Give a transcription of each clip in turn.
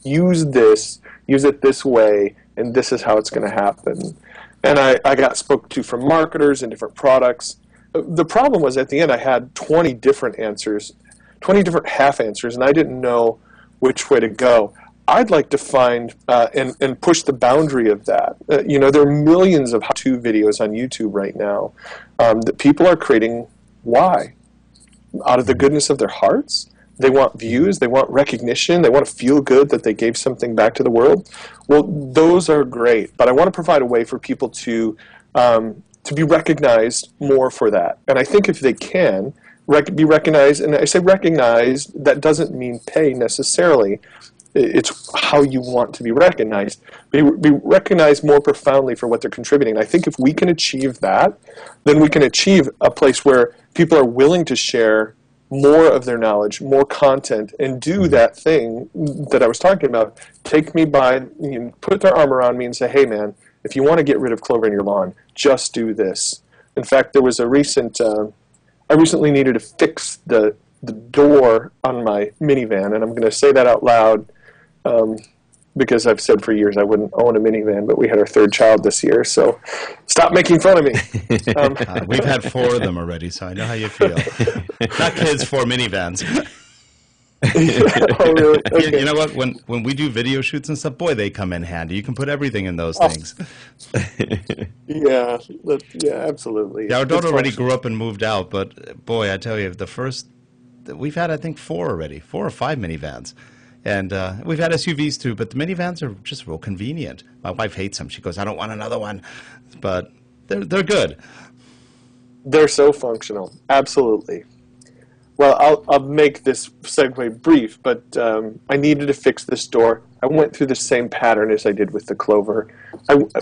use it this way, and this is how it's going to happen. And I got spoke to from marketers and different products. The problem was at the end I had 20 different answers, 20 different half answers, and I didn't know which way to go. I'd like to find and push the boundary of that. There are millions of how-to videos on YouTube right now that people are creating. Why? Out of the goodness of their hearts? They want views, they want recognition, they want to feel good that they gave something back to the world. Well, those are great, but I want to provide a way for people to be recognized more for that. And I think if they can be recognized, and I say recognized, that doesn't mean pay necessarily. It's how you want to be recognized. Be recognized more profoundly for what they're contributing. I think if we can achieve that, then we can achieve a place where people are willing to share more of their knowledge, more content, and do that thing that I was talking about. Take me by, put their arm around me and say, hey man, if you want to get rid of clover in your lawn, just do this. In fact, there was a I recently needed to fix the door on my minivan, and I'm going to say that out loud because I've said for years I wouldn't own a minivan, but we had our third child this year, so stop making fun of me. We've had 4 of them already, so I know how you feel. Not kids, 4 minivans. Oh, really? Okay. You know what? When we do video shoots and stuff, boy, they come in handy. You can put everything in those things. Yeah, absolutely. Yeah, our daughter already grew up and moved out, but boy, I tell you, we've had, I think, 4 already, 4 or 5 minivans. And we've had SUVs too, but the minivans are just real convenient. My wife hates them. She goes, I don't want another one. But they're good. They're so functional. Absolutely. Well, I'll make this segue brief, but I needed to fix this door. I went through the same pattern as I did with the clover.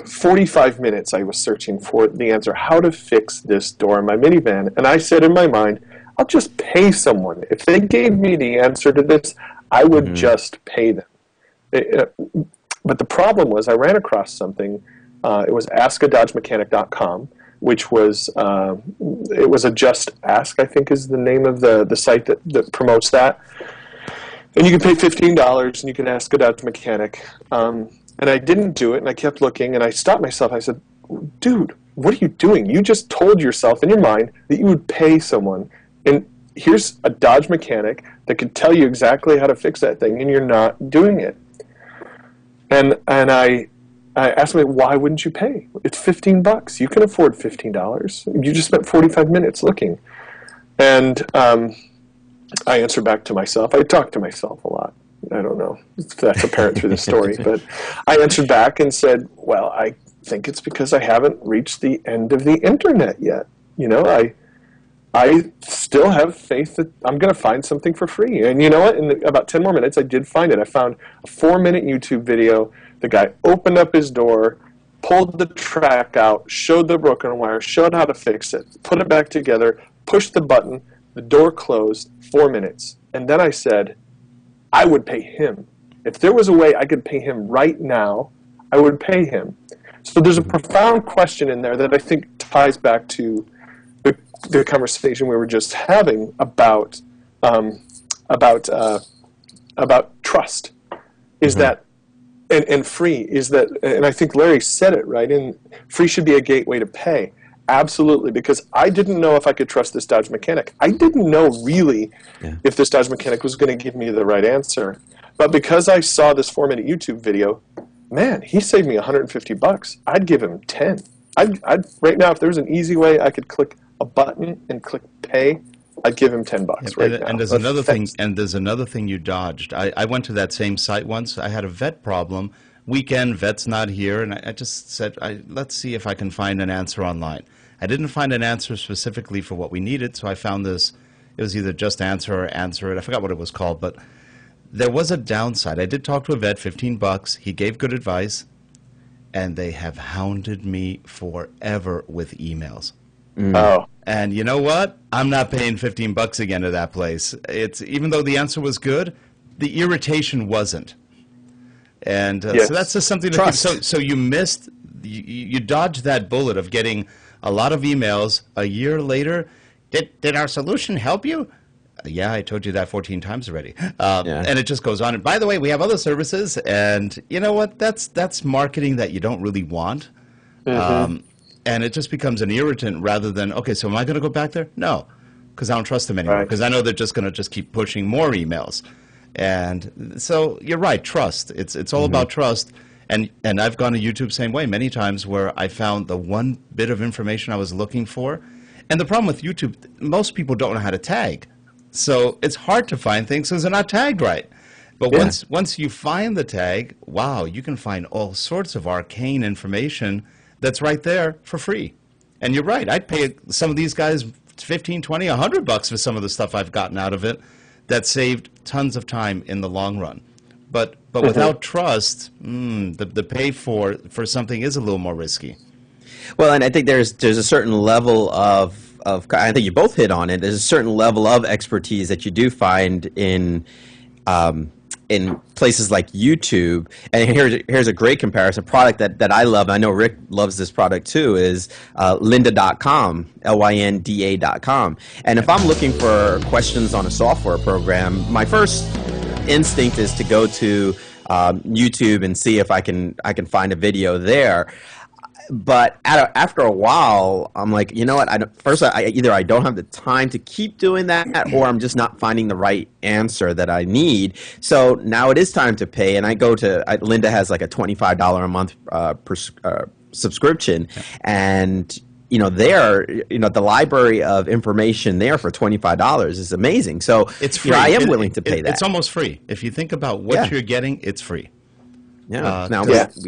45 minutes I was searching for the answer, how to fix this door in my minivan. And I said in my mind, I'll just pay someone. If they gave me the answer to this, I would just pay them. But the problem was I ran across something. It was askadodgemechanic.com, which was it was a Just Ask, I think is the name of the site that promotes that. And you can pay $15 and you can ask a Dodge mechanic. And I didn't do it, and I kept looking, and I stopped myself. I said, dude, what are you doing? You just told yourself in your mind that you would pay someone. And here's a Dodge mechanic that could tell you exactly how to fix that thing, and you're not doing it. And I asked him, why wouldn't you pay? It's $15. You can afford $15. You just spent 45 minutes looking. And I answered back to myself. I talk to myself a lot. I don't know if that's apparent through the story, but I answered back and said, well, I think it's because I haven't reached the end of the internet yet. I still have faith that I'm going to find something for free. And you know what? In about 10 more minutes, I did find it. I found a 4-minute YouTube video. The guy opened up his door, pulled the track out, showed the broken wire, showed how to fix it, put it back together, pushed the button, the door closed, 4 minutes. And then I said, I would pay him. If there was a way I could pay him right now, I would pay him. So there's a profound question in there that I think ties back to the conversation we were just having about trust. Is that and free is that, and I think Larry said it right. And free should be a gateway to pay. Absolutely, because I didn't know if I could trust this Dodge mechanic. I didn't know really if this Dodge mechanic was going to give me the right answer. But because I saw this 4-minute YouTube video, man, he saved me $150. I'd give him 10. I'd right now, if there was an easy way I could click a button and click pay, I'd give him $10 right now. And there's another thing. And there's another thing you dodged. I went to that same site once. I had a vet problem. Weekend, vet's not here, and I just said, let's see if I can find an answer online. I didn't find an answer specifically for what we needed, so I found this. It was either Just Answer or Answer It. I forgot what it was called, but there was a downside. I did talk to a vet, $15. He gave good advice, and they have hounded me forever with emails. Oh. And you know what? I'm not paying $15 again to that place. It's even though the answer was good, the irritation wasn't. And so that's just something to so you missed, you dodged that bullet of getting a lot of emails a year later. Did our solution help you? Yeah, I told you that 14 times already. Yeah. And it just goes on. And by the way, we have other services. And you know what? That's marketing that you don't really want. Mm-hmm. And it just becomes an irritant rather than, okay, so am I going to go back there? No, because I don't trust them anymore. Right. Because I know they're just going to just keep pushing more emails. And so you're right, trust. It's all about trust. And I've gone to YouTube same way many times where I found the one bit of information I was looking for. And the problem with YouTube, most people don't know how to tag. So it's hard to find things because they're not tagged right. But Yeah. once you find the tag, wow, you can find all sorts of arcane information that's right there for free. And you're right, I'd pay some of these guys 15, 20, $100 for some of the stuff I've gotten out of it that saved tons of time in the long run. But without trust, the pay for something is a little more risky. Well, and I think there's a certain level of I think you both hit on it. There's a certain level of expertise that you do find in places like YouTube. And here's a great comparison. A product that I love, I know Rick loves this product too, is lynda.com, lynda.com. And if I'm looking for questions on a software program, my first instinct is to go to YouTube and see if I can find a video there. But after a while, I'm like, you know what? Either I don't have the time to keep doing that, or I'm just not finding the right answer that I need. So now it is time to pay, and I go to Lynda has like a $25 a month subscription, and the library of information there for $25 is amazing. So It's free. I am willing to pay that. It's almost free. If you think about what you're getting, it's free. Yeah.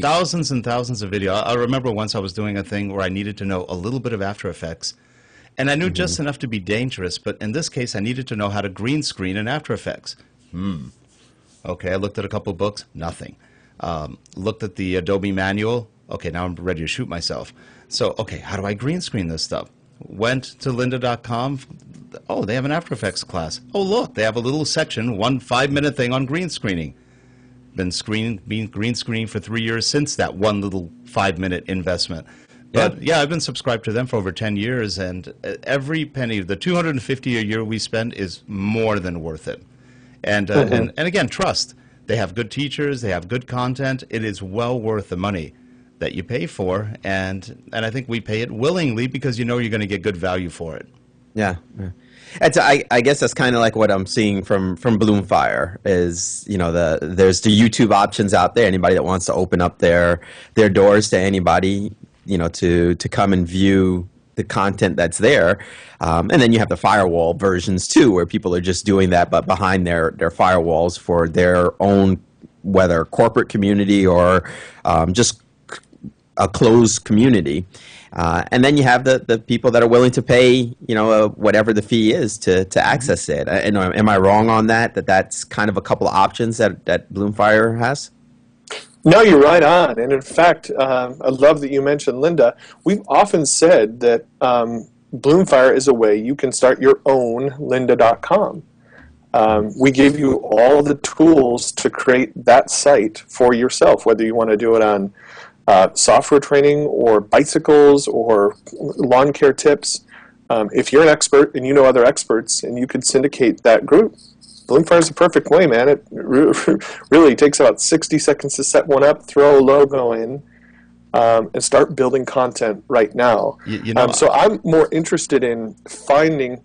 Thousands and thousands of video. I remember once I was doing a thing where I needed to know a little bit of After Effects, and I knew just enough to be dangerous, but in this case I needed to know how to green screen in After Effects. Okay, I looked at a couple of books, nothing. Looked at the Adobe manual, okay, now I'm ready to shoot myself. So, okay, how do I green screen this stuff? Went to lynda.com, oh, they have an After Effects class. Oh, look, they have a little section, 1 5-minute thing on green screening. Been green screening for 3 years since that one little 5-minute investment. But yeah, I've been subscribed to them for over 10 years, and every penny, the $250 a year we spend is more than worth it. And again, trust. They have good teachers, they have good content. It is well worth the money that you pay for, and I think we pay it willingly because you know you're going to get good value for it. Yeah. I guess that's kind of like what I'm seeing from Bloomfire is, there's the YouTube options out there. Anybody that wants to open up their doors to anybody, to come and view the content that's there. And then you have the firewall versions too, where people are just doing that, but behind their firewalls for their own, whether corporate community or just a closed community. And then you have the people that are willing to pay, whatever the fee is to access it. And am I wrong on that? That's kind of a couple of options that Bloomfire has? No, you're right on. And in fact, I love that you mentioned Lynda. We've often said that Bloomfire is a way you can start your own lynda.com. We give you all the tools to create that site for yourself, whether you want to do it on software training or bicycles or lawn care tips. If you're an expert and you know other experts and you could syndicate that group, Bloomfire is the perfect way, man. It really takes about 60 seconds to set one up, throw a logo in, and start building content right now. So I'm more interested in finding.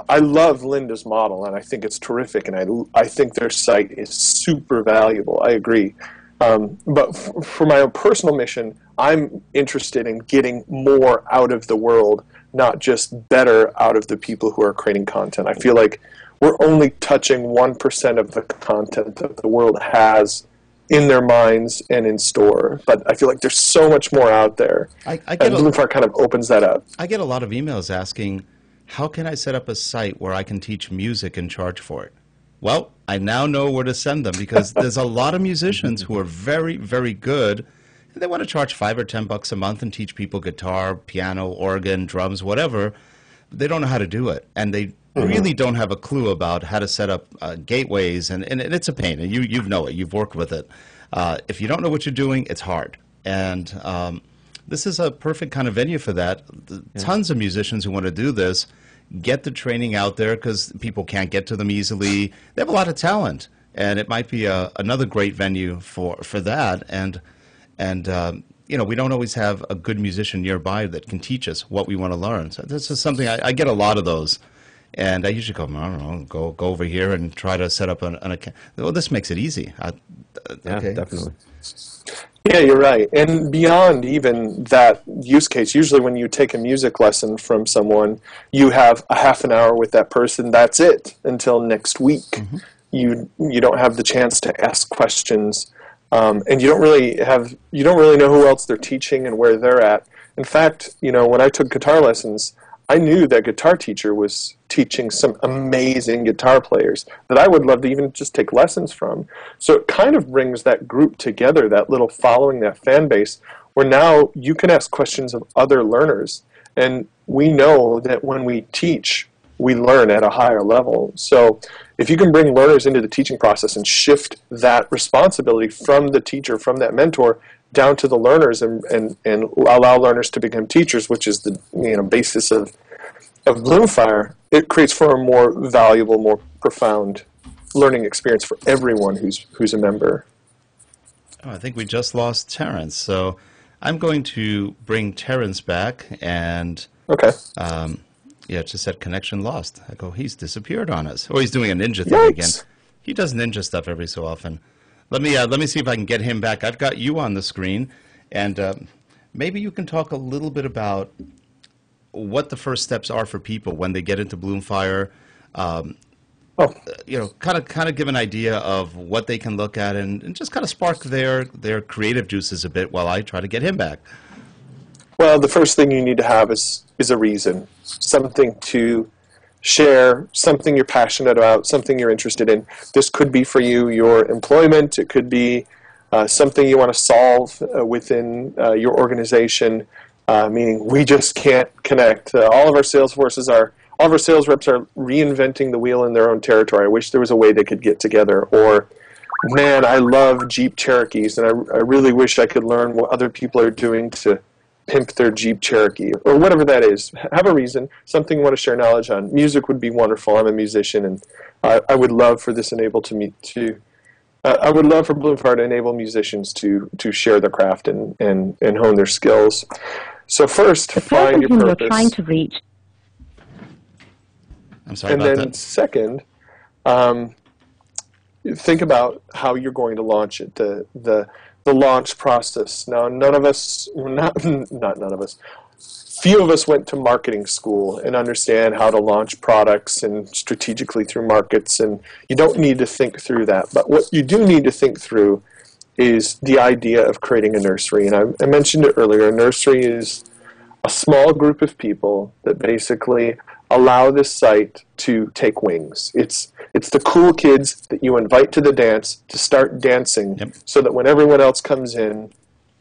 I love Lynda's model, and I think it's terrific, and I think their site is super valuable. I agree. But for my own personal mission, I'm interested in getting more out of the world, not just better out of the people who are creating content. I feel like we're only touching 1% of the content that the world has in their minds and in store. But I feel like there's so much more out there. And Bloomfire kind of opens that up. I get a lot of emails asking, how can I set up a site where I can teach music and charge for it? Well, I now know where to send them because there's a lot of musicians who are very, very good, and they want to charge $5 or $10 a month and teach people guitar, piano, organ, drums, whatever. But they don't know how to do it, and they really don't have a clue about how to set up gateways, and it's a pain. And you know it. You've worked with it. If you don't know what you're doing, it's hard. And this is a perfect kind of venue for that. Tons of musicians who want to do this. get the training out there because people can't get to them easily. They have a lot of talent, and it might be another great venue for that. And you know, we don't always have a good musician nearby that can teach us what we want to learn. So this is something I get a lot of those. And I usually go, I don't know, go over here and try to set up an account. Well, this makes it easy. Yeah, Okay. definitely. Yeah, you're right. And beyond even that use case, usually when you take a music lesson from someone, you have a half an hour with that person. That's it until next week. Mm-hmm. You don't have the chance to ask questions, and you don't really know who else they're teaching and where they're at. In fact, you know, when I took guitar lessons, I knew that guitar teacher was teaching some amazing guitar players that I would love to even just take lessons from. So it kind of brings that group together, that little following, that fan base, where now you can ask questions of other learners. And we know that when we teach, we learn at a higher level. So if you can bring learners into the teaching process and shift that responsibility from the teacher, from that mentor, down to the learners and allow learners to become teachers, which is the basis of Bloomfire, it creates for a more valuable, more profound learning experience for everyone who's a member. Oh, I think we just lost Terrence, so I'm going to bring Terrence back, and Okay. yeah, it just said connection lost. I go, he's disappeared on us. Oh, he's doing a ninja thing again. Yikes. He does ninja stuff every so often. Let me see if I can get him back. I've got you on the screen, and maybe you can talk a little bit about what the first steps are for people when they get into Bloomfire. You know, kind of give an idea of what they can look at, and just kind of spark their creative juices a bit while I try to get him back. Well, the first thing you need to have is a reason, something to share, something you're passionate about, something you're interested in. This could be for you your employment. It could be something you want to solve within your organization. Meaning we just can't connect. All of our sales reps are reinventing the wheel in their own territory. I wish there was a way they could get together. Or, man, I love Jeep Cherokees, and I really wish I could learn what other people are doing to pimp their Jeep Cherokee, or whatever that is. Have a reason, something you want to share knowledge on. Music would be wonderful. I'm a musician, and I would love for this I would love for Bloomfire to enable musicians to share their craft and hone their skills. So first, find your purpose. You're trying to reach. I'm sorry and about then that. second, think about how you're going to launch it. The launch process. Now, none of us, not none of us, few of us went to marketing school and understand how to launch products and strategically through markets, and you don't need to think through that. But what you do need to think through is the idea of creating a nursery. And I mentioned it earlier. A nursery is a small group of people that basically allow this site to take wings. It's the cool kids that you invite to the dance to start dancing. Yep. So that when everyone else comes in,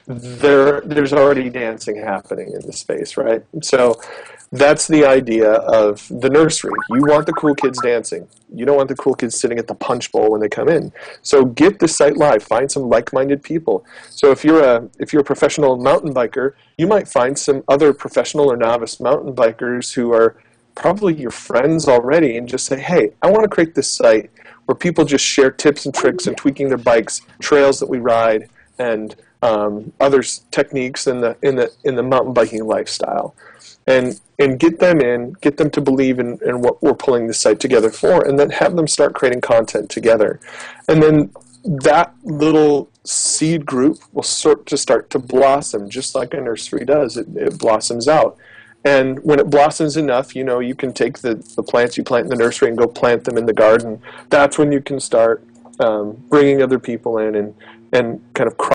there's already dancing happening in the space, right? So that's the idea of the nursery. You want the cool kids dancing. You don't want the cool kids sitting at the punch bowl when they come in. So get the site live. Find some like-minded people. So if you're a professional mountain biker, you might find some other professional or novice mountain bikers who are probably your friends already, and just say, hey, I want to create this site where people just share tips and tricks and tweaking their bikes, trails that we ride, and other techniques in the mountain biking lifestyle, and get them to believe in what we're pulling this site together for, and then have them start creating content together, and then that little seed group will start to blossom, just like a nursery does. It blossoms out. And when it blossoms enough, you can take the plants you plant in the nursery and go plant them in the garden. That's when you can start bringing other people in and kind of